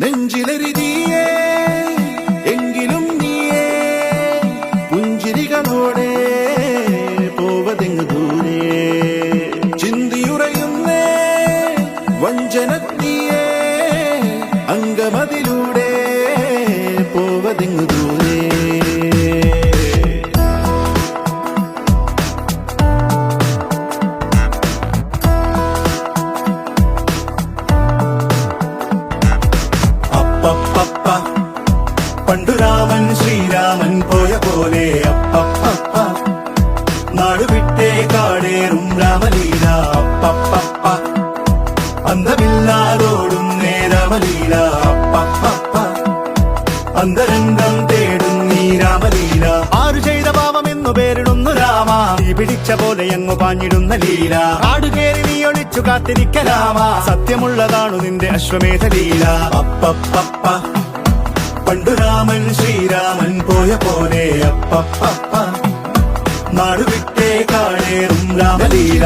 നെഞ്ചിലെരിതിയേ എങ്കിലും നീയേ പുഞ്ചിരികളോടെ പോവതെങ്ങു ദൂരെ ചിന്തിയുറയുന്നേ വഞ്ചനത്തിയേ അംഗമതിലൂടെ പോവതെങ്ങു ദൂരെ പണ്ടു രാമൻ ശ്രീരാമൻ പോയ പോലെ അപ്പപ്പ നാടുവിട്ടേ കാടേറും രാമലീല അപ്പപ്പ അന്തമില്ലാതോടും നേരാമലീല അപ്പപ്പ അന്തരംഗം തേടും നീ രാമലീല ആരു ചെയ്ത പാപമെന്നു പേരിടുന്നു രാമ നീ പിടിച്ച പോലെ എങ്ങു പാഞ്ഞിടുന്ന ലീല ആടുകേറി നീ ഒളിച്ചു കാത്തിരിക്ക രാമ സത്യമുള്ളതാണു നിന്റെ അശ്വമേധ ലീല അപ്പപ്പ പണ്ടു രാമൻ ശ്രീരാമൻ പോയ പോലെ അപ്പപ്പ നാടുവിട്ടേ കാടേറും രാമലീല